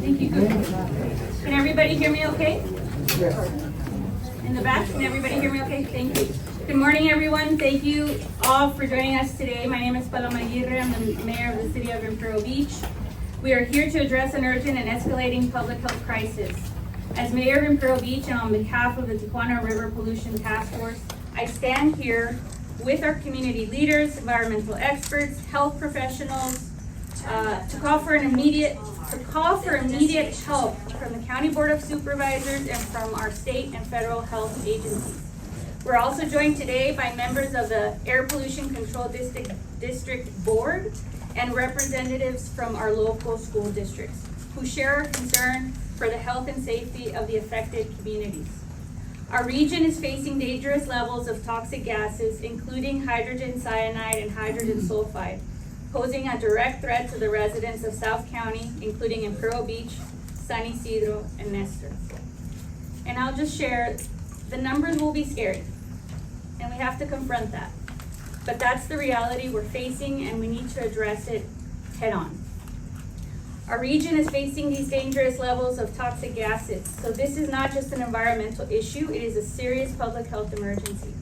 Thank you. Can everybody hear me okay? Yes. In the back, can everybody hear me okay? Thank you. Good morning, everyone. Thank you all for joining us today. My name is Paloma Aguirre. I'm the mayor of the city of Imperial Beach. We are here to address an urgent and escalating public health crisis. As mayor of Imperial Beach and on behalf of the Tijuana River Pollution Task Force, I stand here with our community leaders, environmental experts, health professionals, to call for immediate help from the County Board of Supervisors and from our state and federal health agencies. We're also joined today by members of the Air Pollution Control District Board and representatives from our local school districts who share our concern for the health and safety of the affected communities. Our region is facing dangerous levels of toxic gases, including hydrogen cyanide and hydrogen sulfide, posing a direct threat to the residents of South County, including Imperial Beach, San Isidro, and Nestor. And I'll just share, the numbers will be scary, and we have to confront that. But that's the reality we're facing, and we need to address it head on. Our region is facing these dangerous levels of toxic gases, so this is not just an environmental issue, it is a serious public health emergency.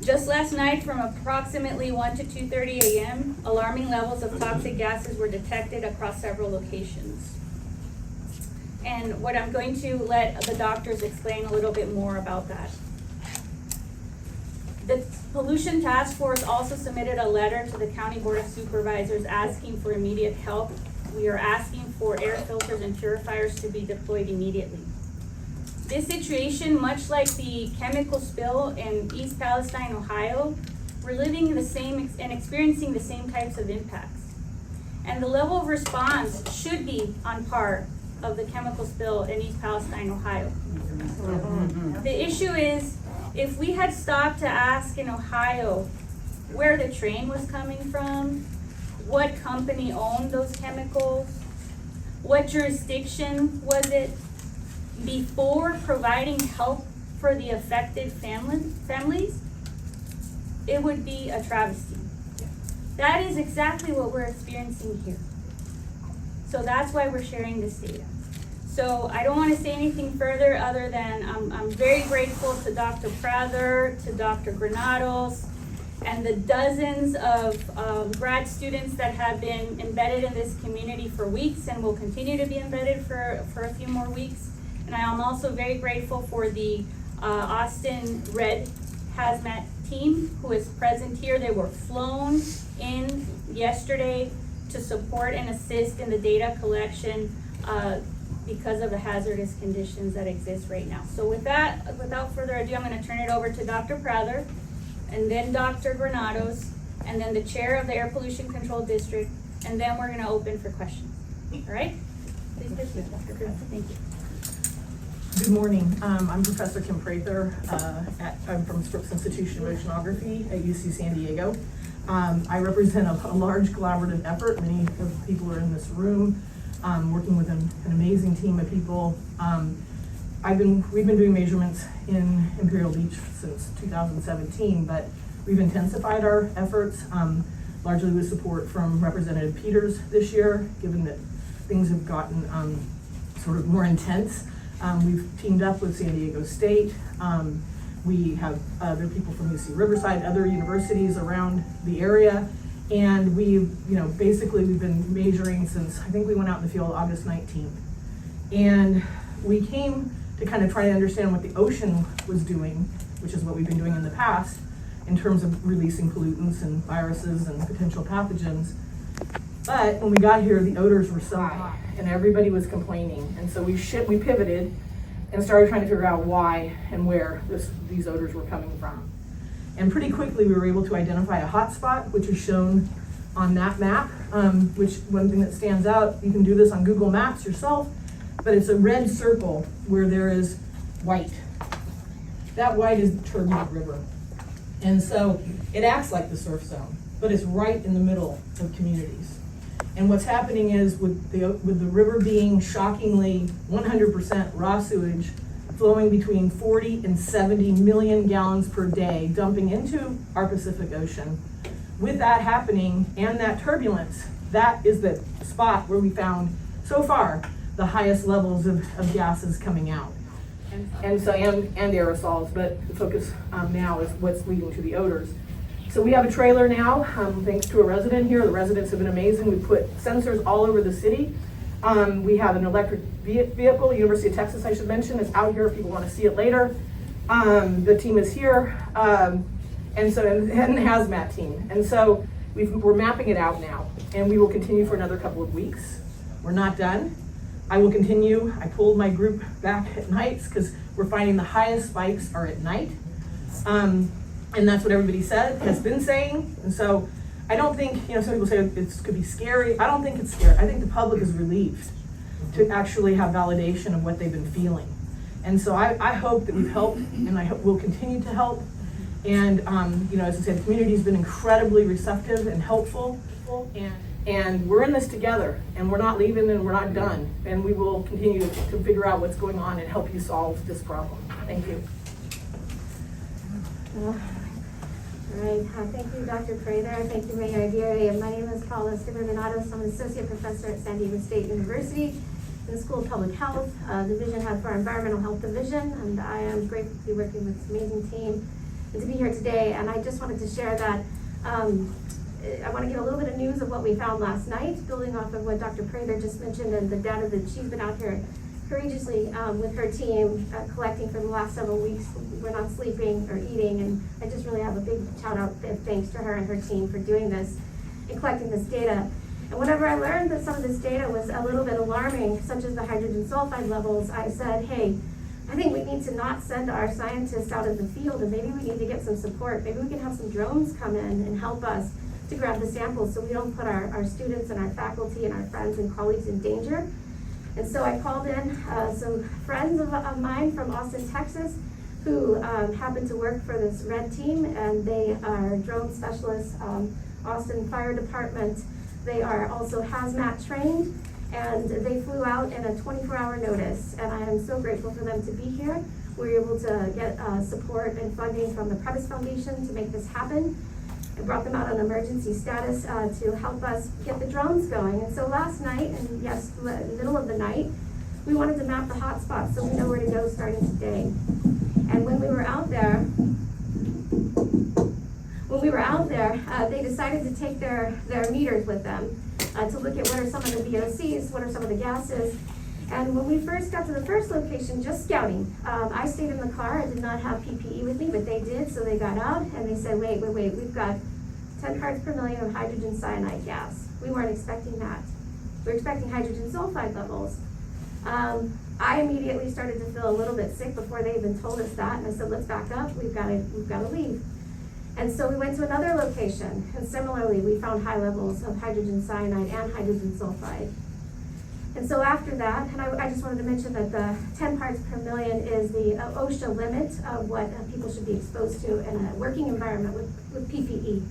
Just last night, from approximately 1 to 2:30 a.m., alarming levels of toxic gases were detected across several locations. And what I'm going to let the doctors explain a little bit more about that. The Pollution Task Force also submitted a letter to the County Board of Supervisors asking for immediate help. We are asking for air filters and purifiers to be deployed immediately. This situation, much like the chemical spill in East Palestine, Ohio, we're living in the same and experiencing the same types of impacts. And the level of response should be on par of the chemical spill in East Palestine, Ohio. The issue is, if we had stopped to ask in Ohio where the train was coming from, what company owned those chemicals, what jurisdiction was it, before providing help for the affected families, it would be a travesty. That is exactly what we're experiencing here. So that's why we're sharing this data. So I don't want to say anything further other than I'm very grateful to Dr. Prather, to Dr. Granados, and the dozens of grad students that have been embedded in this community for weeks and will continue to be embedded for a few more weeks. And I am also very grateful for the Austin Red Hazmat team who is present here. They were flown in yesterday to support and assist in the data collection because of the hazardous conditions that exist right now. So with that, without further ado, I'm going to turn it over to Dr. Prather, and then Dr. Granados, and then the chair of the Air Pollution Control District, and then we're going to open for questions. All right? Please proceed, Dr. Prather. Thank you. Good morning. I'm Professor Kim Prather. I'm from Scripps Institution of Oceanography at UC San Diego. I represent a large collaborative effort. Many of the people are in this room, working with an amazing team of people. We've been doing measurements in Imperial Beach since 2017, but we've intensified our efforts, largely with support from Representative Peters this year, given that things have gotten sort of more intense. We've teamed up with San Diego State. We have other people from UC Riverside, other universities around the area, and we've been measuring since, I think we went out in the field August 19th. And we came to kind of try to understand what the ocean was doing, which is what we've been doing in the past, in terms of releasing pollutants and viruses and potential pathogens. But when we got here, the odors were so high and everybody was complaining. And so we pivoted and started trying to figure out why and where these odors were coming from. And pretty quickly we were able to identify a hotspot, which is shown on that map, which one thing that stands out, you can do this on Google Maps yourself, but it's a red circle where there is white. That white is the turbulent river. And so it acts like the surf zone, but it's right in the middle of communities. And what's happening is with the river being shockingly 100% raw sewage, flowing between 40 and 70 million gallons per day, dumping into our Pacific Ocean. With that happening and that turbulence, that is the spot where we found so far the highest levels of gases coming out. And aerosols, but the focus now is what's leading to the odors. So we have a trailer now, thanks to a resident here. The residents have been amazing. We put sensors all over the city. We have an electric vehicle, University of Texas, I should mention, is out here if people want to see it later. The team is here, and the hazmat team. And so we're mapping it out now, and we will continue for another couple of weeks. We're not done. I will continue. I pulled my group back at nights because we're finding the highest spikes are at night. And that's what everybody has been saying. And so I don't think, some people say it could be scary. I don't think it's scary. I think the public is relieved to actually have validation of what they've been feeling. And so I hope that we've helped, and I hope we'll continue to help. And, as I said, the community's been incredibly receptive and helpful. And we're in this together, and we're not leaving, and we're not done. And we will continue to figure out what's going on and help you solve this problem. Thank you. All right, thank you, Dr. Prather. Thank you, Mayor Aguirre. My name is Paula Stiver-Donatos. I'm an associate professor at San Diego State University in the School of Public Health, Division Head for our Environmental Health Division, and I am grateful to be working with this amazing team and to be here today. And I just wanted to share that I want to give a little bit of news of what we found last night, building off of what Dr. Prather just mentioned and the data that she's been out here courageously with her team collecting for the last several weeks. We're not sleeping or eating, and I just really have a big shout out and thanks to her and her team for doing this and collecting this data. And whenever I learned that some of this data was a little bit alarming, such as the hydrogen sulfide levels, I said, hey, I think we need to not send our scientists out in the field, and maybe we need to get some support. Maybe we can have some drones come in and help us to grab the samples so we don't put our students and our faculty and our friends and colleagues in danger. And so I called in some friends of mine from Austin, Texas, who happen to work for this RED team, and they are drone specialists, Austin Fire Department. They are also hazmat trained, and they flew out in a 24-hour notice, and I am so grateful for them to be here. We were able to get support and funding from the Previs Foundation to make this happen. I brought them out on emergency status to help us get the drones going. And so last night, and yes, in the middle of the night, we wanted to map the hot spots so we know where to go starting today. And when we were out there, they decided to take their meters with them to look at what are some of the VOCs, what are some of the gases. And when we first got to the first location, just scouting, I stayed in the car. I did not have PPE with me, but they did. So they got out and they said, wait, we've got 10 parts per million of hydrogen cyanide gas. We weren't expecting that. We were expecting hydrogen sulfide levels. I immediately started to feel a little bit sick before they even told us that. And I said, let's back up. We've got to leave. And so we went to another location. And similarly, we found high levels of hydrogen cyanide and hydrogen sulfide. And so after that, and I just wanted to mention that the 10 parts per million is the OSHA limit of what people should be exposed to in a working environment with PPE.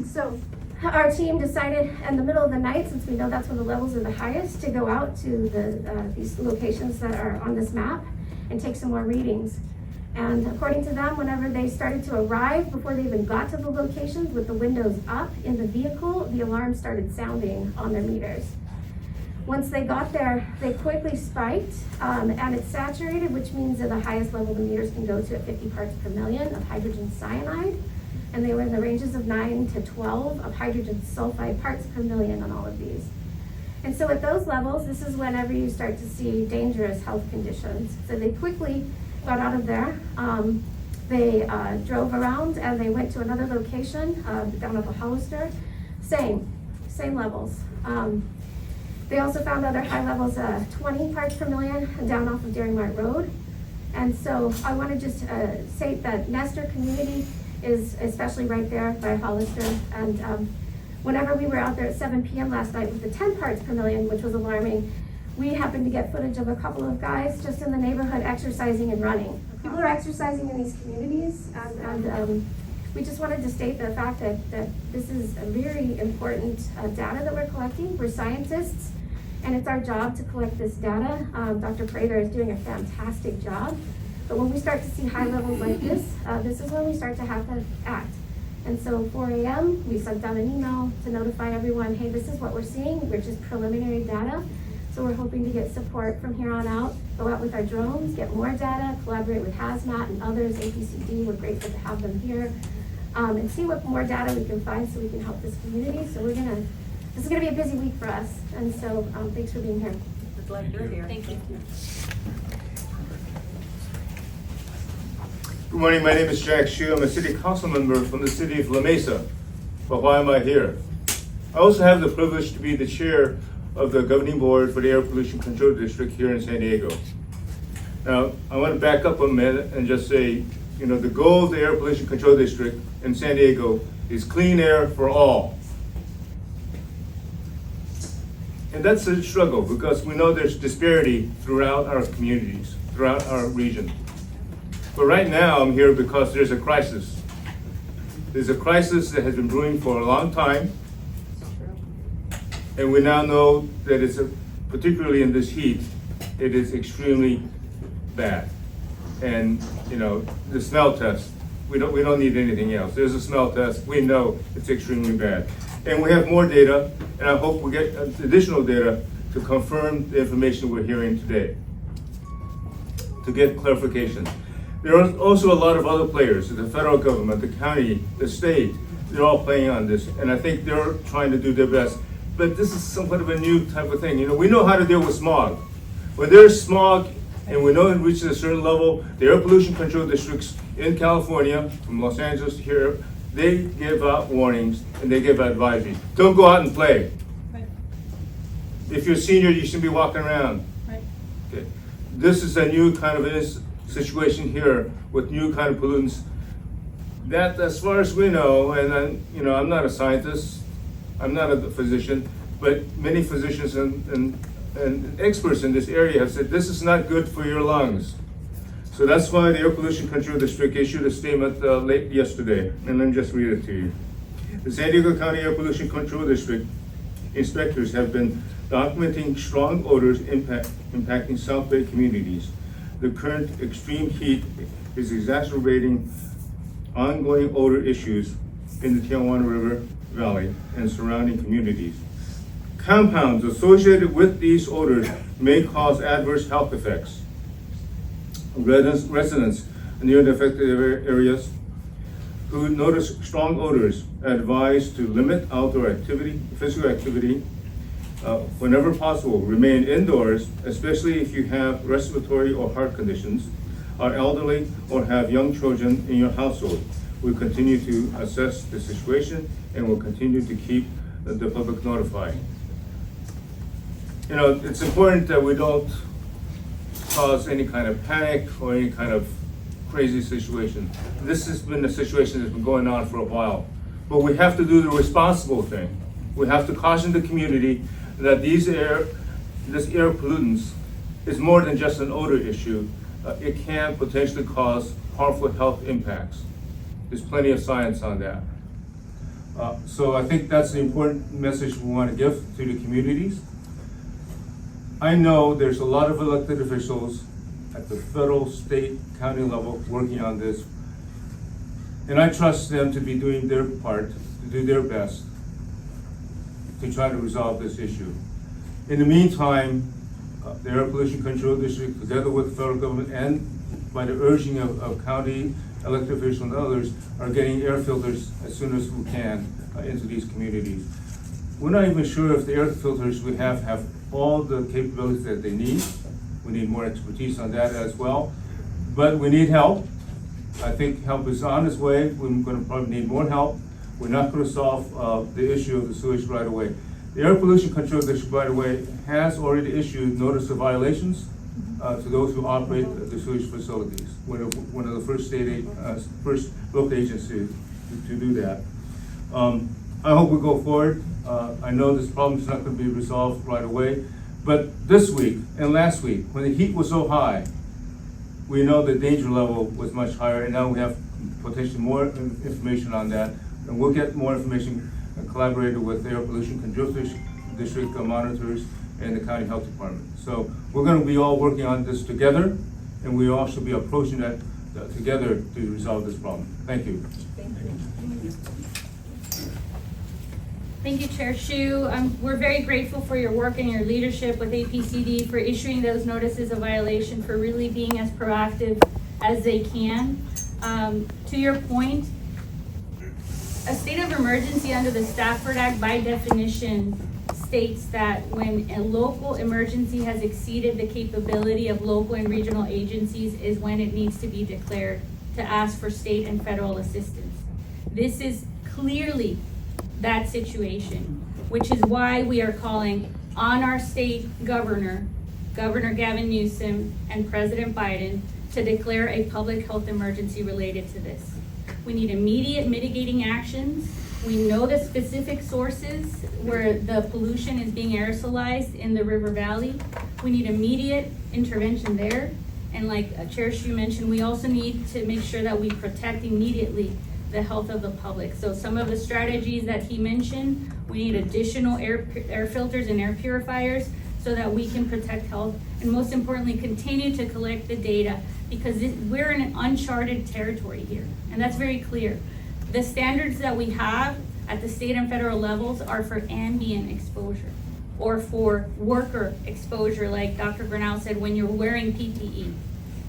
So our team decided in the middle of the night, since we know that's when the levels are the highest, to go out to these locations that are on this map and take some more readings. And according to them, whenever they started to arrive, before they even got to the locations with the windows up in the vehicle, the alarm started sounding on their meters. Once they got there, they quickly spiked, and it's saturated, which means that the highest level the meters can go to at 50 parts per million of hydrogen cyanide, and they were in the ranges of 9 to 12 of hydrogen sulfide parts per million on all of these. And so at those levels, this is whenever you start to see dangerous health conditions. So they quickly got out of there. They drove around and they went to another location down at the Hollister. Same levels. They also found other high levels, 20 parts per million down off of Daring Mart Road. And so I want to just say that Nestor community is especially right there by Hollister. And whenever we were out there at 7 p.m. last night with the 10 parts per million, which was alarming, we happened to get footage of a couple of guys just in the neighborhood exercising and running. People are exercising in these communities, and we just wanted to state the fact that this is a very important data that we're collecting. We're scientists, and it's our job to collect this data. Dr. Prather is doing a fantastic job. But when we start to see high levels like this, this is when we start to have to act. And so 4 a.m., we sent out an email to notify everyone, hey, this is what we're seeing. We're just preliminary data. So we're hoping to get support from here on out, go out with our drones, get more data, collaborate with Hazmat and others, APCD, we're grateful to have them here, and see what more data we can find so we can help this community. So this is gonna be a busy week for us, and so thanks for being here. We're glad you're here. Thank you. Good morning, my name is Jack Hsu. I'm a city council member from the city of La Mesa. But why am I here? I also have the privilege to be the chair of the governing board for the Air Pollution Control District here in San Diego. Now, I want to back up a minute and just say, the goal of the Air Pollution Control District in San Diego is clean air for all. And that's a struggle because we know there's disparity throughout our communities, throughout our region. But right now, I'm here because there's a crisis. There's a crisis that has been brewing for a long time. And we now know that particularly in this heat, it is extremely bad. And, the smell test, we don't need anything else. There's a smell test, we know it's extremely bad. And we have more data, and I hope we get additional data to confirm the information we're hearing today, to get clarification. There are also a lot of other players, the federal government, the county, the state, they're all playing on this, and I think they're trying to do their best. But this is somewhat of a new type of thing. We know how to deal with smog. When there's smog, and we know it reaches a certain level, the air pollution control districts in California, from Los Angeles to here, they give out warnings and they give out advisory. Don't go out and play. Right. If you're a senior, you shouldn't be walking around. Right. Okay. This is a new kind of situation here with new kind of pollutants that, as far as we know, and I'm not a scientist, I'm not a physician, but many physicians and experts in this area have said this is not good for your lungs. So that's why the Air Pollution Control District issued a statement late yesterday, and let me just read it to you. The San Diego County Air Pollution Control District inspectors have been documenting strong odors impacting South Bay communities. The current extreme heat is exacerbating ongoing odor issues in the Tijuana River Valley and surrounding communities. Compounds associated with these odors may cause adverse health effects. Residents near the affected areas who notice strong odors are advised to limit outdoor activity, physical activity, whenever possible. Remain indoors, especially if you have respiratory or heart conditions, are elderly, or have young children in your household. We'll continue to assess the situation and we'll continue to keep the public notified. It's important that we don't cause any kind of panic or any kind of crazy situation. This has been a situation that's been going on for a while. But we have to do the responsible thing. We have to caution the community that this air pollutants is more than just an odor issue. It can potentially cause harmful health impacts. There's plenty of science on that. So I think that's the important message we want to give to the communities. I know there's a lot of elected officials at the federal, state, county level working on this. And I trust them to be doing their part, to do their best to try to resolve this issue. In the meantime, the Air Pollution Control District, together with the federal government and by the urging of county elected officials and others, are getting air filters as soon as we can into these communities. We're not even sure if the air filters we have all the capabilities that they need. We need more expertise on that as well, but we need help. I think help is on its way. We're going to probably need more help. We're not going to solve the issue of the sewage right away. The Air Pollution Control District, by the way, has already issued notice of violations to those who operate the sewage facilities. One of the first local agencies to do that. I hope we go forward. I know this problem is not going to be resolved right away, but this week and last week, when the heat was so high, we know the danger level was much higher, and now we have potentially more information on that, and we'll get more information collaborated with the Air Pollution Control District monitors and the County Health Department. So we're going to be all working on this together, and we all should be approaching that together to resolve this problem. Thank you. Thank you. Thank you, Chair Shu. We're very grateful for your work and your leadership with APCD for issuing those notices of violation, for really being as proactive as they can. To your point, a state of emergency under the Stafford Act by definition states that when a local emergency has exceeded the capability of local and regional agencies is when it needs to be declared to ask for state and federal assistance. This is clearly that situation, which is why we are calling on our state governor, Governor Gavin Newsom, and President Biden to declare a public health emergency related to this. We need immediate mitigating actions. We know the specific sources where the pollution is being aerosolized in the river valley. We need immediate intervention there. And like Chair Shu mentioned, we also need to make sure that we protect immediately the health of the public. So some of the strategies that he mentioned, we need additional air filters and air purifiers so that we can protect health, and most importantly, continue to collect the data, because we're in an uncharted territory here, and that's very clear. The standards that we have at the state and federal levels are for ambient exposure or for worker exposure, like Dr. Grinnell said, when you're wearing PPE.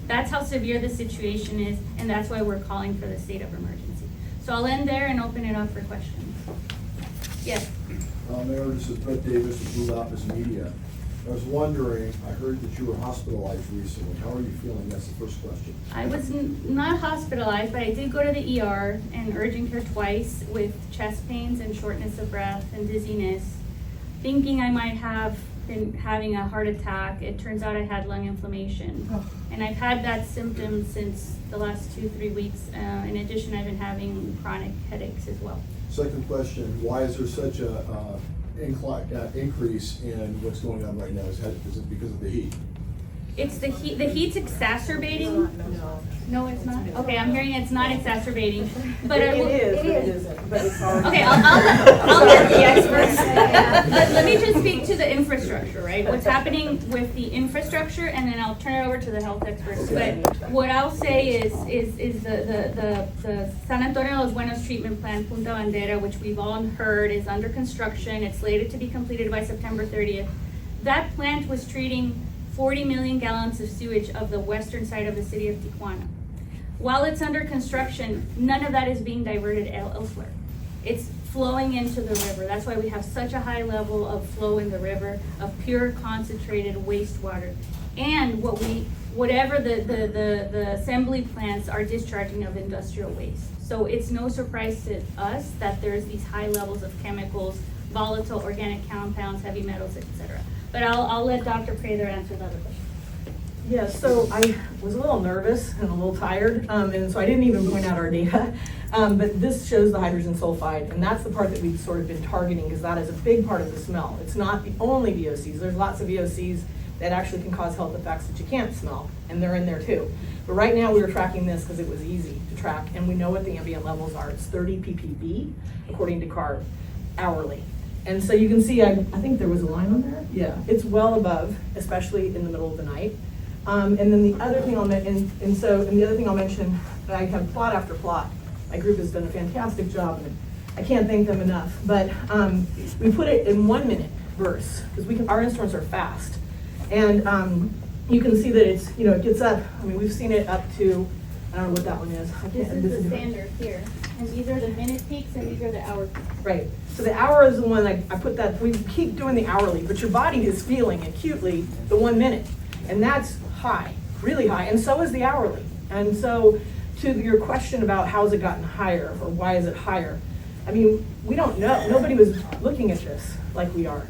That's how severe the situation is, and that's why we're calling for the state of emergency. So I'll end there and open it up for questions. Yes. Mayor, this is Brett Davis of Blue Lapis Media. I was wondering, I heard that you were hospitalized recently. How are you feeling? That's the first question. I was not hospitalized, but I did go to the ER and urgent care twice with chest pains and shortness of breath and dizziness, thinking I might have been having a heart attack. It turns out I had lung inflammation. And I've had that symptom since the last 2-3 weeks. In addition, I've been having chronic headaches as well. Second question, why is there such a increase in what's going on right now? Is it because of the heat? It's the heat. The heat's exacerbating. No, it's not. Okay, I'm hearing it's not exacerbating, but It is, but it isn't, but it's already. Okay, I'll let the experts. Let me just speak to the infrastructure, right? What's happening with the infrastructure, and then I'll turn it over to the health experts. Okay. But what I'll say is the San Antonio Los Buenos treatment plant, Punta Bandera, which we've all heard is under construction. It's slated to be completed by September 30th. That plant was treating 40 million gallons of sewage of the western side of the city of Tijuana. While it's under construction, none of that is being diverted elsewhere. It's flowing into the river. That's why we have such a high level of flow in the river of pure concentrated wastewater. And whatever the assembly plants are discharging of industrial waste. So it's no surprise to us that there's these high levels of chemicals, volatile organic compounds, heavy metals, etc. But I'll let Dr. Prather answer the other question. Yeah, so I was a little nervous and a little tired, and so I didn't even point out our data. But this shows the hydrogen sulfide, and that's the part that we've sort of been targeting, because that is a big part of the smell. It's not the only VOCs. There's lots of VOCs that actually can cause health effects that you can't smell, and they're in there too. But right now we were tracking this because it was easy to track, and we know what the ambient levels are. It's 30 ppb, according to CARB, hourly. And so you can see, I think there was a line on there. Yeah, it's well above, especially in the middle of the night. And then the other thing I'll mention, and the other thing I'll mention, I have plot after plot. My group has done a fantastic job, and I can't thank them enough. But we put it in 1 minute bursts, because our instruments are fast. And you can see that it's, it gets up. I mean, we've seen it up to, I don't know what that one is. This is the standard here. And these are the minute peaks and these are the hour peaks. Right. So the hour is the one I put that, we keep doing the hourly, but your body is feeling acutely the 1 minute. And that's high, really high, and so is the hourly. And so to your question about how has it gotten higher or why is it higher, I mean, we don't know. Nobody was looking at this like we are.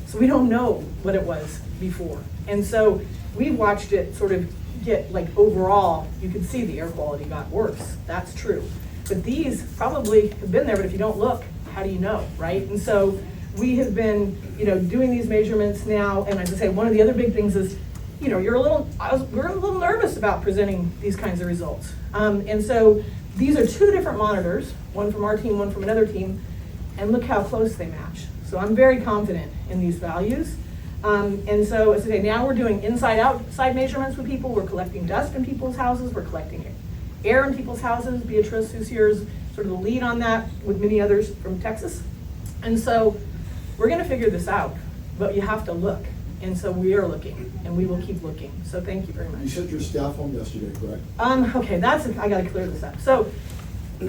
So we don't know what it was before. And so we watched it sort of get, like, overall, you could see the air quality got worse. That's true. But these probably have been there, but if you don't look, how do you know, right? And so we have been, doing these measurements now, and as I say, one of the other big things is, we're a little nervous about presenting these kinds of results. And so these are 2 different monitors, one from our team, one from another team, and look how close they match. So I'm very confident in these values. And so as I say, now we're doing inside-outside measurements with people. We're collecting dust in people's houses. We're collecting air in people's houses. Beatrice, who's here, is sort of the lead on that with many others from Texas. And so we're gonna figure this out, but you have to look. And so we are looking, and we will keep looking. So thank you very much. You sent your staff home yesterday, correct? Okay, I gotta clear this up. So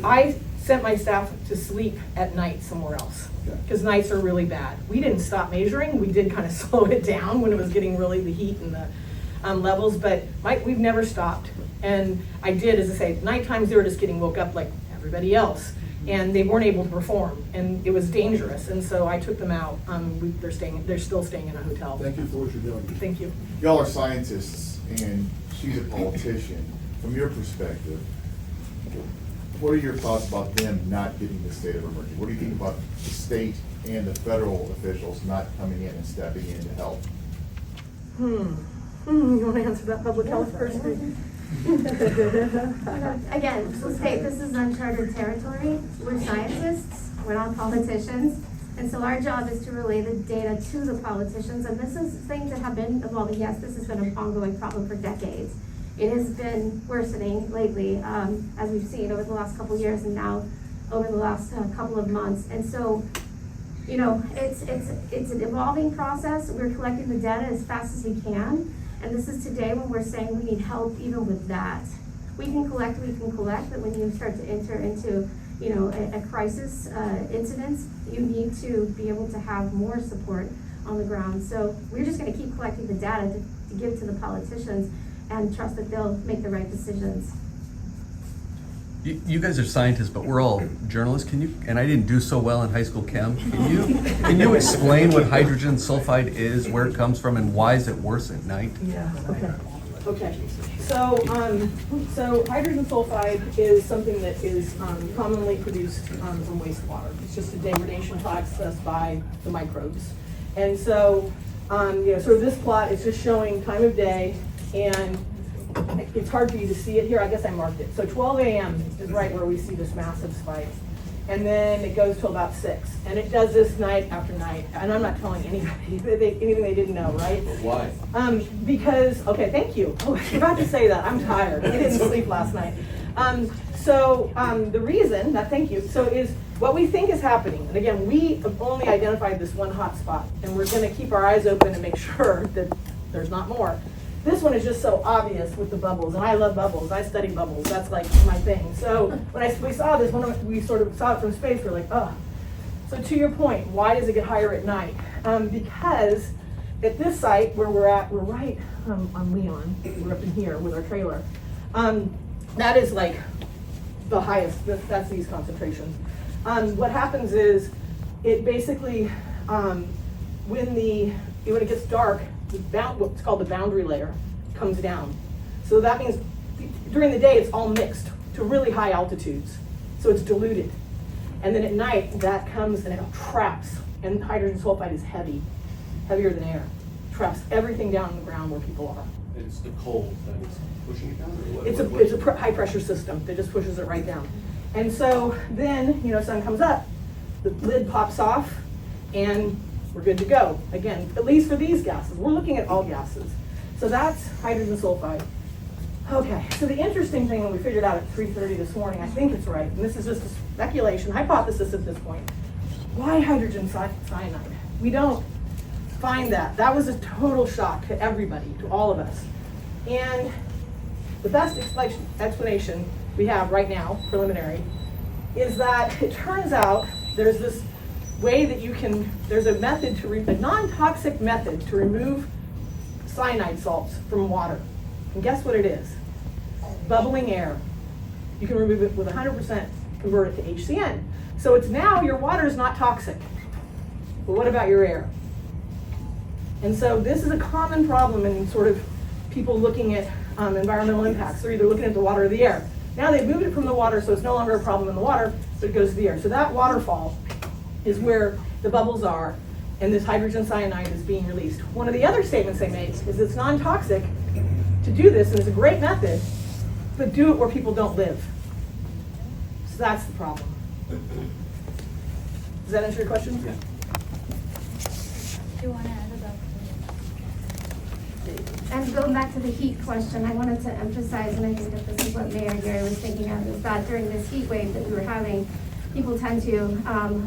I sent my staff to sleep at night somewhere else, Okay. because nights are really bad. We didn't stop measuring, we did kind of slow it down when it was getting really the heat and the levels, but we've never stopped. And I did, as I say, night times they were just getting woke up like everybody else, and they weren't able to perform, and it was dangerous, and so I took them out. They're still staying in a hotel. Thank you for what you're doing. Thank you. Y'all are scientists and she's a politician. From your perspective, what are your thoughts about them not getting the state of emergency? What do you think about the state and the federal officials not coming in and stepping in to help? You want to answer that, public health person? Again, so state, this is uncharted territory. We're scientists, we're not politicians. And so our job is to relay the data to the politicians. And this is things that have been evolving. Yes, this has been an ongoing problem for decades. It has been worsening lately, as we've seen over the last couple of years and now over the last couple of months. And so, you know, it's an evolving process. We're collecting the data as fast as we can. And this is today when we're saying we need help even with that. We can collect, but when you start to enter into, you know, a crisis incidents, you need to be able to have more support on the ground. So we're just gonna keep collecting the data to give to the politicians and trust that they'll make the right decisions. You guys are scientists, but we're all journalists. Can you, and I didn't do so well in high school chem, can you explain what hydrogen sulfide is, where it comes from, and why is it worse at night? Yeah, okay. So hydrogen sulfide is something that is commonly produced from wastewater. It's just a degradation process by the microbes. And so, you know, sort of this plot is just showing time of day, and it's hard for you to see it here. I guess I marked it. So 12 a.m. is right where we see this massive spike. And then it goes till about 6. And it does this night after night. And I'm not telling anybody anything they didn't know, right? But why? Because, okay, thank you. Oh, I forgot to say that. I'm tired. I didn't sleep last night. The reason, thank you, so is what we think is happening. And again, we have only identified this one hot spot. And we're going to keep our eyes open and make sure that there's not more. This one is just so obvious with the bubbles, and I love bubbles. I study bubbles. That's like my thing. So when we saw this, we sort of saw it from space, we're like, oh. So to your point, why does it get higher at night? Because at this site where we're at, we're right on Leon. We're up in here with our trailer. That is like the highest. That's these concentrations. What happens is it basically when it gets dark, what's called the boundary layer comes down. So that means during the day it's all mixed to really high altitudes. So it's diluted. And then at night that comes and it traps, and hydrogen sulfide is heavier than air. Traps everything down on the ground where people are. It's the cold that is pushing it down? Or what? It's a high pressure system that just pushes it right down. And so then, you know, sun comes up, the lid pops off, and we're good to go. Again, at least for these gases. We're looking at all gases. So that's hydrogen sulfide. Okay, so the interesting thing when we figured out at 3:30 this morning, I think it's right, and this is just a speculation, hypothesis at this point. Why hydrogen cyanide? We don't find that. That was a total shock to everybody, to all of us. And the best explanation we have right now, preliminary, is that it turns out there's this way that there's a method a non-toxic method to remove cyanide salts from water. And guess what it is? Bubbling air. You can remove it with 100%, convert it to HCN. So it's now your water is not toxic. But what about your air? And so this is a common problem in sort of people looking at environmental impacts. They're either looking at the water or the air. Now they've moved it from the water, so it's no longer a problem in the water, but it goes to the air. So that waterfall is where the bubbles are, and this hydrogen cyanide is being released. One of the other statements they make is it's non-toxic to do this, and it's a great method, but do it where people don't live. So that's the problem. Does that answer your question? Yeah. Do you want to add about? And going back to the heat question, I wanted to emphasize, and I think that this is what Mayor Aguirre was thinking of, is that during this heat wave that we were having, people tend to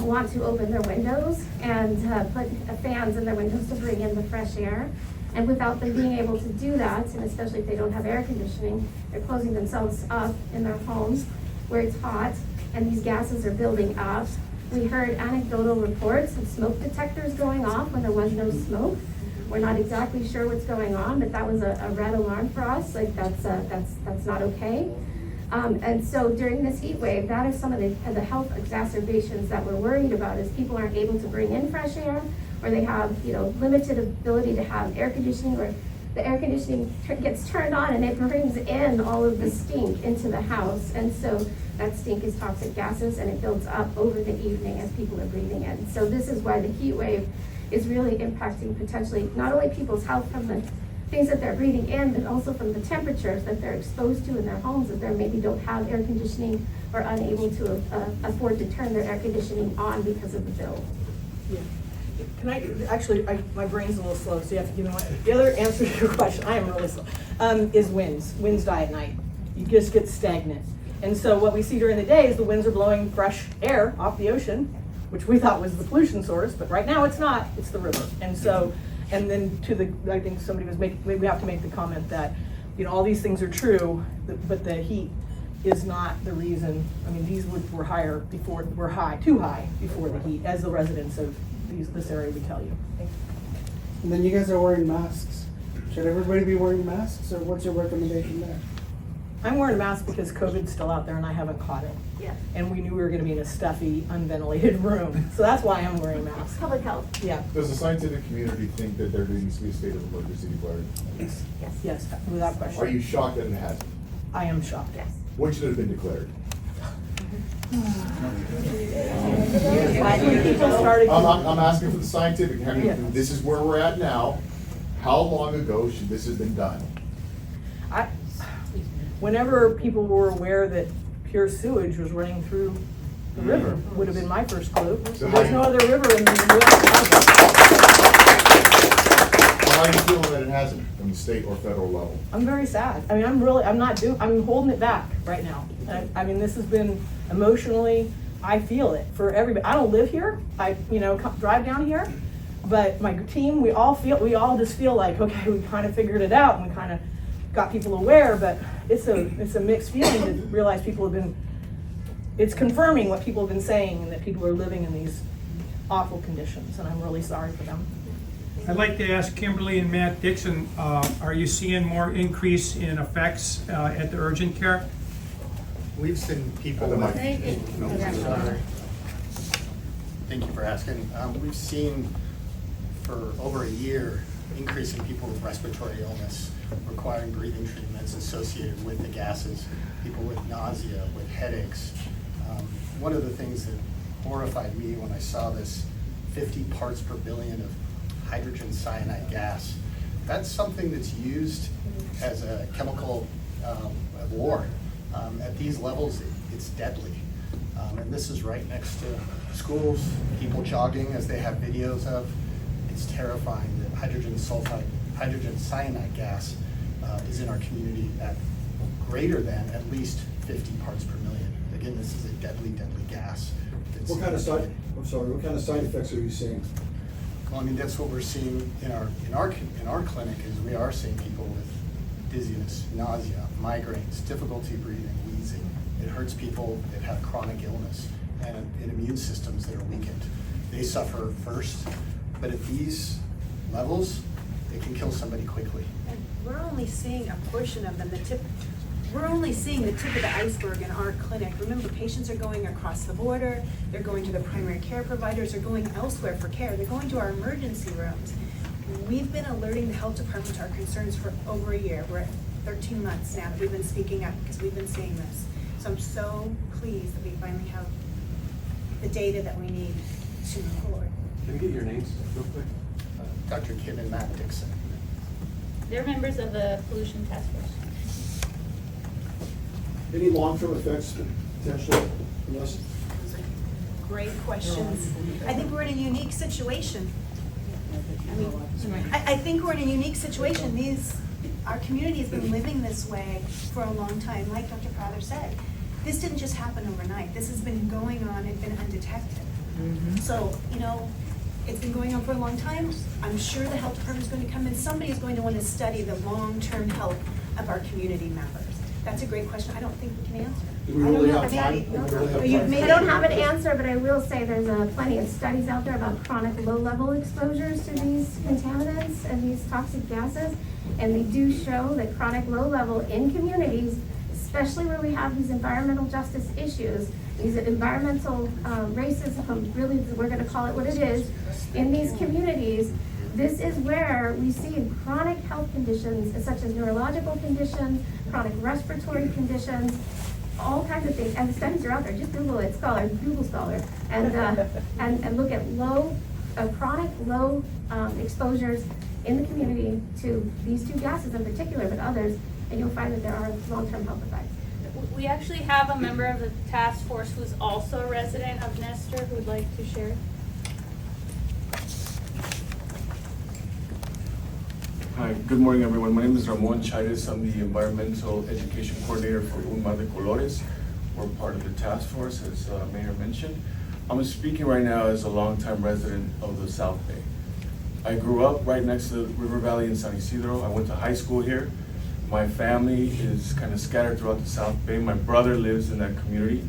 want to open their windows and put fans in their windows to bring in the fresh air. And without them being able to do that, and especially if they don't have air conditioning, they're closing themselves up in their homes where it's hot and these gases are building up. We heard anecdotal reports of smoke detectors going off when there was no smoke. We're not exactly sure what's going on, but that was a red alarm for us. Like that's not okay. And so during this heat wave, that is some of the health exacerbations that we're worried about, is people aren't able to bring in fresh air, or they have, limited ability to have air conditioning, or the air conditioning gets turned on and it brings in all of the stink into the house. And so that stink is toxic gases and it builds up over the evening as people are breathing in. So this is why the heat wave is really impacting potentially not only people's health from the things that they're breathing in, but also from the temperatures that they're exposed to in their homes, if they maybe don't have air conditioning or unable to afford to turn their air conditioning on because of the bill. Yeah. My brain's a little slow, so you have to give me one. The other answer to your question, I am really slow, is winds. Winds die at night. You just get stagnant. And so what we see during the day is the winds are blowing fresh air off the ocean, which we thought was the pollution source, but right now it's not, it's the river. And so, and then I think somebody was we have to make the comment that, all these things are true, but the heat is not the reason. I mean, these were too high before the heat, as the residents of this area would tell you. And then you guys are wearing masks. Should everybody be wearing masks, or what's your recommendation there? I'm wearing a mask because COVID's still out there and I haven't caught it. Yeah. And we knew we were gonna be in a stuffy, unventilated room. So that's why I'm wearing a mask. Public health. Yeah, Does the scientific community think that there needs to be a state of emergency declared? yes, without question. Are you shocked that it hasn't? I am shocked. Yes. When should it have been declared? People started. I'm asking for the scientific, Yeah. this is where we're at now. How long ago should this have been done? Whenever people were aware that pure sewage was running through the river, would have been my first clue. So There's no other river in the How are you feeling that it hasn't from the state or federal level? I'm very sad. I mean, I'm holding it back right now. I mean, this has been emotionally, I feel it for everybody. I don't live here. I, drive down here, but my team, we all just feel like, okay, we kind of figured it out and we kind of got people aware, but it's a mixed feeling to realize it's confirming what people have been saying, and that people are living in these awful conditions, and I'm really sorry for them. I'd like to ask Kimberly and Matt Dixon, are you seeing more increase in effects at the urgent care? We've seen people with, Thank you for asking. We've seen for over a year increase in people with respiratory illness requiring breathing treatments associated with the gases, people with nausea, with headaches. One of the things that horrified me when I saw this 50 parts per billion of hydrogen cyanide gas, that's something that's used as a chemical of war. At these levels, it's deadly. And this is right next to schools, people jogging as they have videos of. It's terrifying that hydrogen cyanide gas is in our community at greater than at least 50 parts per million. Again, this is a deadly, deadly gas. What kind of side effects are you seeing? Well, I mean, that's what we're seeing in our clinic, is we are seeing people with dizziness, nausea, migraines, difficulty breathing, wheezing. It hurts people that have chronic illness and immune systems that are weakened. They suffer first, but at these levels, it can kill somebody quickly. And we're only seeing a portion of them, we're only seeing the tip of the iceberg in our clinic. Remember, patients are going across the border, they're going to the primary care providers, they're going elsewhere for care, they're going to our emergency rooms. We've been alerting the health department to our concerns for over a year. We're at 13 months now that we've been speaking up because we've been seeing this. So I'm so pleased that we finally have the data that we need to move forward. Can we get your names real quick? Dr. Kim and Matt Dixon. They're members of the pollution task force. Any long-term effects potentially from this? Great questions. I think we're in a unique situation. I think we're in a unique situation. Our community has been living this way for a long time, like Dr. Prather said. this didn't just happen overnight. This has been going on and been undetected. So, you know, it's been going on for a long time. I'm sure the health department is going to come in. Somebody is going to want to study the long-term health of our community members. That's a great question. I don't think we can answer. Do we really have time? Do we really have time? I don't have an answer, but I will say there's plenty of studies out there about chronic low-level exposures to these contaminants and these toxic gases. And they do show that chronic low-level in communities, especially where we have these environmental justice issues, these environmental racism, really, we're gonna call it what it is, in these communities, this is where we see chronic health conditions such as neurological conditions, chronic respiratory conditions, all kinds of things, and the studies are out there. Just Google it, Google Scholar, and look at chronic low exposures in the community to these two gases in particular, but others, and you'll find that there are long-term health effects. We actually have a member of the task force who's also a resident of Nestor who would like to share. Hi, good morning, everyone. My name is Ramon Chaires. I'm the Environmental Education Coordinator for UMA de Colores. We're part of the task force, as Mayor mentioned. I'm speaking right now as a longtime resident of the South Bay. I grew up right next to the River Valley in San Isidro. I went to high school here. My family is kind of scattered throughout the South Bay. My brother lives in that community,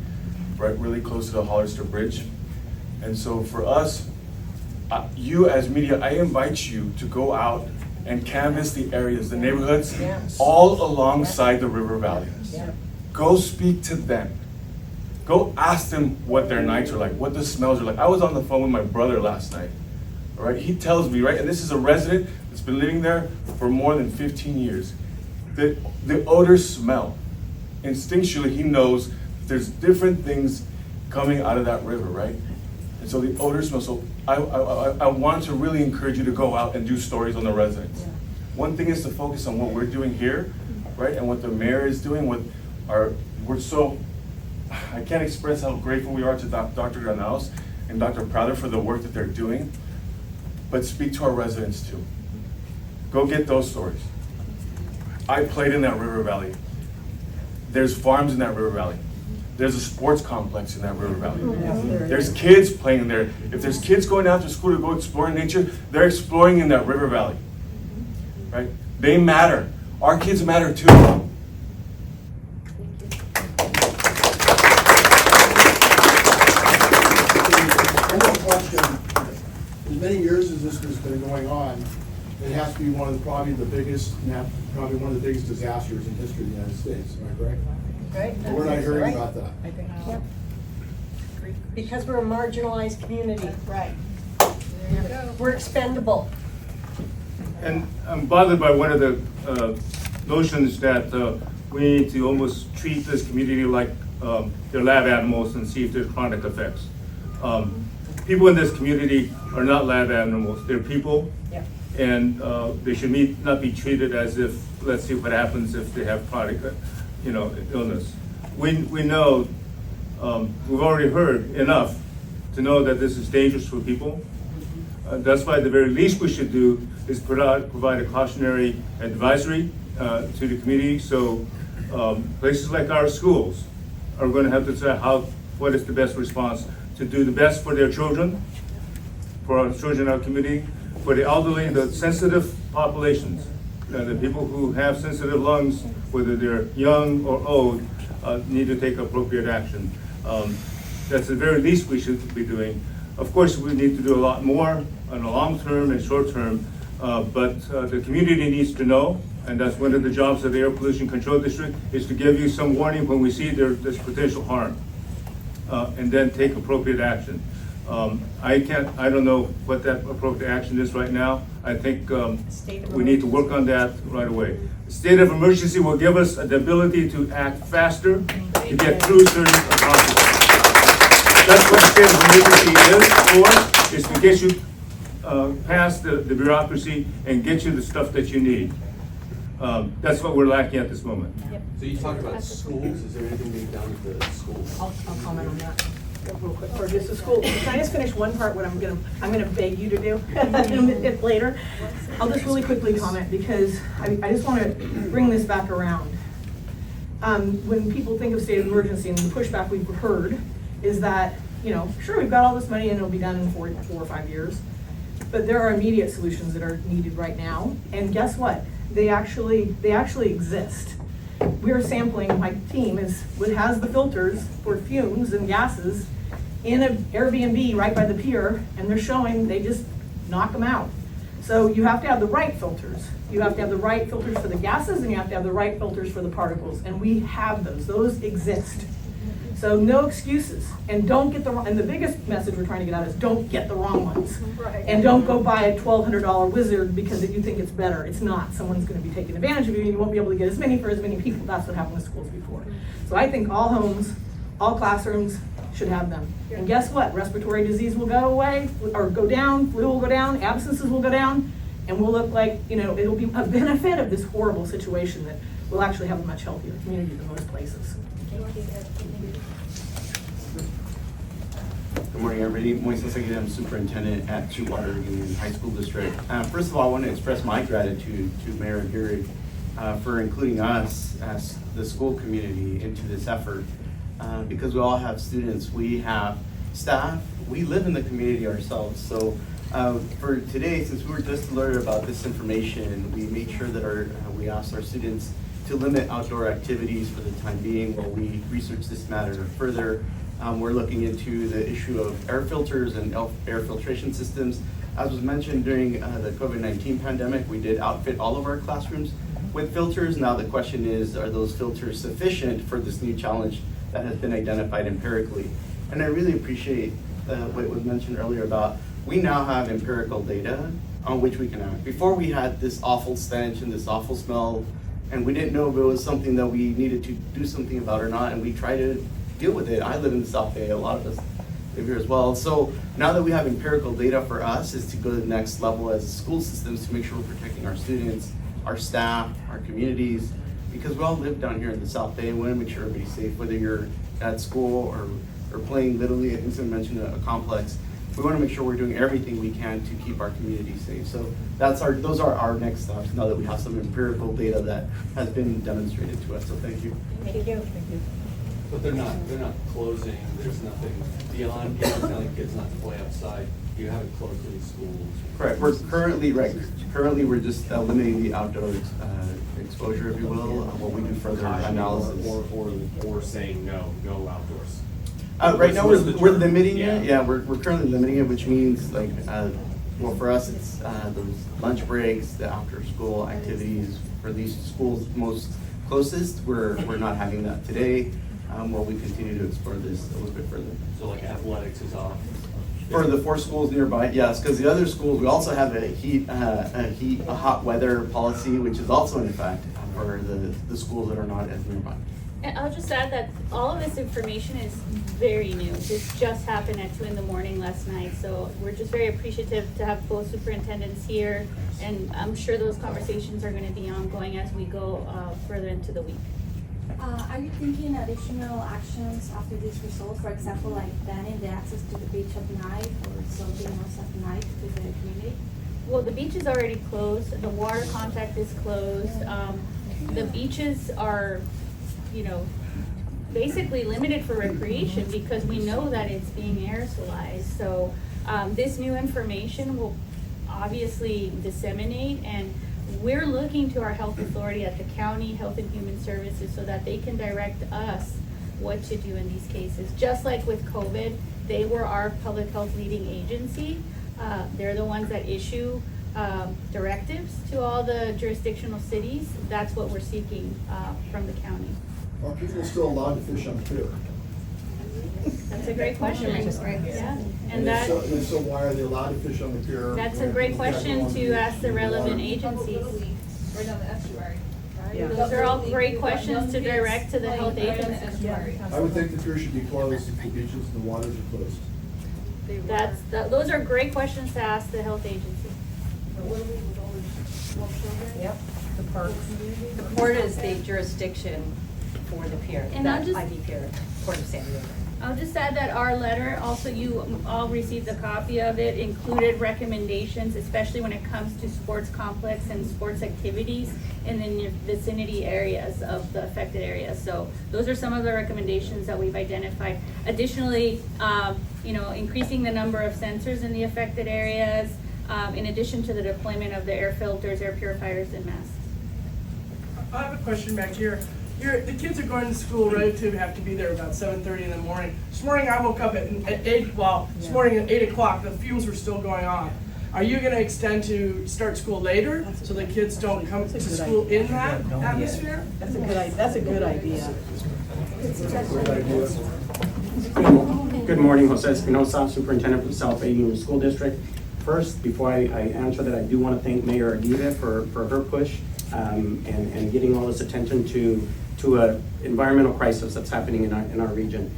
right, really close to the Hollister Bridge. And so for us, you as media, I invite you to go out and canvass the areas, the neighborhoods, all alongside the River Valley. Go speak to them. Go ask them what their nights are like, what the smells are like. I was on the phone with my brother last night, all right? He tells me, right, and this is a resident that's been living there for more than 15 years. The odors smell. Instinctually, he knows there's different things coming out of that river, right? And so the odor smell. So I want to really encourage you to go out and do stories on the residents. Yeah. One thing is to focus on what we're doing here, right? And what the mayor is doing I can't express how grateful we are to Dr. Granados and Dr. Prather for the work that they're doing, but speak to our residents too. Go get those stories. I played in that river valley. There's farms in that river valley. There's a sports complex in that river valley. There's kids playing there. If there's kids going out to school to go explore nature, they're exploring in that river valley, right? They matter. Our kids matter too. One more question. As many years as this has been going on, it has to be probably one of the biggest disasters in history of the United States. Am I correct? Right. We're not hearing about that. I think so. Because we're a marginalized community. Right. There you go. We're expendable. And I'm bothered by one of the notions that we need to almost treat this community like they're lab animals and see if there's chronic effects. People in this community are not lab animals. They're people. Yeah. And they should not be treated as if, let's see what happens if they have chronic illness. We know, we've already heard enough to know that this is dangerous for people. That's why the very least we should do is provide a cautionary advisory to the community. So places like our schools are going to have to decide what is the best response to do the best for their children, for our children in our community, for the elderly, the sensitive populations, the people who have sensitive lungs, whether they're young or old, need to take appropriate action. That's the very least we should be doing. Of course, we need to do a lot more on the long term and short term, but the community needs to know, and that's one of the jobs of the Air Pollution Control District, is to give you some warning when we see there's potential harm, and then take appropriate action. I don't know what that appropriate action is right now. I think we need to work on that right away. The state of emergency will give us the ability to act faster, to get through certain processes. That's what state of emergency is to get you past the bureaucracy and get you the stuff that you need. That's what we're lacking at this moment. Yep. So you talked about schools. Is there anything being done at the schools? I'll comment on that real quick. For just the school, can I just finish one part? What I'm gonna beg you to do later. I'll just really quickly comment because I just want to bring this back around. when people think of state of emergency and the pushback we've heard is that, sure, we've got all this money and it'll be done in 4 or 5 years, but there are immediate solutions that are needed right now. And guess what? They actually exist. We're sampling, my team has the filters for fumes and gases in an Airbnb right by the pier, and they're showing they just knock them out. So you have to have the right filters. You have to have the right filters for the gases, and you have to have the right filters for the particles, and we have those. Those exist. So no excuses, and don't get the wrong, and the biggest message we're trying to get out is don't get the wrong ones. Right. And don't go buy a $1,200 wizard because you think it's better. It's not. Someone's gonna be taking advantage of you, and you won't be able to get as many for as many people. That's what happened with schools before. So I think all homes, all classrooms should have them. And guess what? Respiratory disease will go away, or go down, flu will go down, abscesses will go down, and we'll look like, it'll be a benefit of this horrible situation that we'll actually have a much healthier community than most places. Good morning, everybody. Moises Aguirre, I'm superintendent at Tijuana Union High School District. First of all, I want to express my gratitude to Mayor Aguirre for including us as the school community into this effort. Because we all have students, we have staff, we live in the community ourselves. So for today, since we were just alerted about this information, we made sure that we asked our students to limit outdoor activities for the time being while we research this matter further. We're looking into the issue of air filters and air filtration systems. As was mentioned during the COVID-19 pandemic, we did outfit all of our classrooms with filters. Now the question is, are those filters sufficient for this new challenge that has been identified empirically? And I really appreciate what was mentioned earlier about, we now have empirical data on which we can act. Before we had this awful stench and this awful smell, and we didn't know if it was something that we needed to do something about or not, and we tried to deal with it. I live in the South Bay, a lot of us live here as well. So now that we have empirical data for us is to go to the next level as school systems to make sure we're protecting our students, our staff, our communities, because we all live down here in the South Bay. We want to make sure everybody's safe, whether you're at school or playing Little League. I think someone mentioned a complex. We want to make sure we're doing everything we can to keep our community safe. So those are our next steps now that we have some empirical data that has been demonstrated to us. So thank you. Thank you. Thank you. But they're not closing, there's nothing beyond, telling kids not to play outside. You haven't closed any schools. Correct, we're currently we're just limiting the outdoor exposure, if you will, while we do further analysis. Or saying no outdoors. Right now, we're limiting it. Yeah, we're currently limiting it, which means well, for us, it's those lunch breaks, the after school activities for these schools most closest. We're not having that today. While we continue to explore this a little bit further. So like athletics is off? For the 4 schools nearby, yes, because the other schools, we also have a hot weather policy, which is also in effect for the schools that are not as nearby. And I'll just add that all of this information is very new. This just happened at 2 a.m. last night, so we're just very appreciative to have both superintendents here, and I'm sure those conversations are going to be ongoing as we go further into the week. Are you thinking additional actions after these results? For example, like banning the access to the beach at night or something else at night to the community? Well, the beach is already closed. The water contact is closed. The beaches are, basically limited for recreation because we know that it's being aerosolized. So this new information will obviously disseminate, and we're looking to our health authority at the county, Health and Human Services, so that they can direct us what to do in these cases. Just like with COVID, they were our public health leading agency. They're the ones that issue directives to all the jurisdictional cities. That's what we're seeking from the county. Are people still allowed to fish on the pier? That's a great question. Yeah, and that. And so why are they allowed to fish on the pier? That's a great question to ask the relevant agencies. Right on the estuary. Yeah. Those are all great questions to direct to the health agencies. I would think the pier should be closed if the beaches and the waters are closed. Those are great questions to ask the health agency. Yep, the parks. The port is the jurisdiction for the pier, And that I'll just- IV pier, Port of San Diego. I'll just add that our letter, also you all received a copy of it, included recommendations, especially when it comes to sports complex and sports activities in the vicinity areas of the affected areas. So those are some of the recommendations that we've identified. Additionally, increasing the number of sensors in the affected areas, in addition to the deployment of the air filters, air purifiers, and masks. I have a question back here. The kids are going to school ready to have to be there about 7:30 in the morning. This morning I woke up at 8, this morning at 8 o'clock, the fumes were still going on. Are you gonna extend to start school later so the kids don't come to school in that atmosphere? That's a good idea. Good morning, Jose Espinosa, Superintendent for South Bay Union School District. First, before I answer that, I do want to thank Mayor Aguirre for her push and getting all this attention to an environmental crisis that's happening in our region.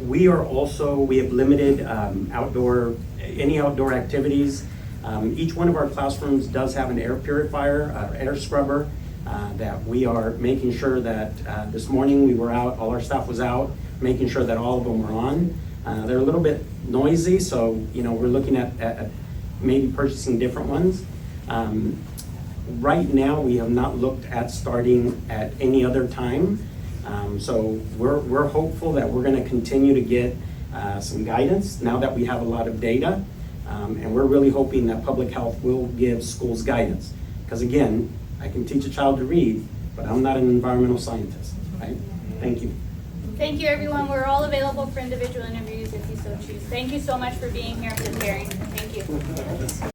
We have limited any outdoor activities. Each one of our classrooms does have an air purifier, air scrubber, that we are making sure that this morning we were out, all our staff was out, making sure that all of them were on. They're a little bit noisy, so we're looking at maybe purchasing different ones. Right now, we have not looked at starting at any other time. So we're hopeful that we're going to continue to get some guidance now that we have a lot of data. And we're really hoping that public health will give schools guidance. Because again, I can teach a child to read, but I'm not an environmental scientist, right? Thank you. Thank you, everyone. We're all available for individual interviews if you so choose. Thank you so much for being here and preparing. Thank you.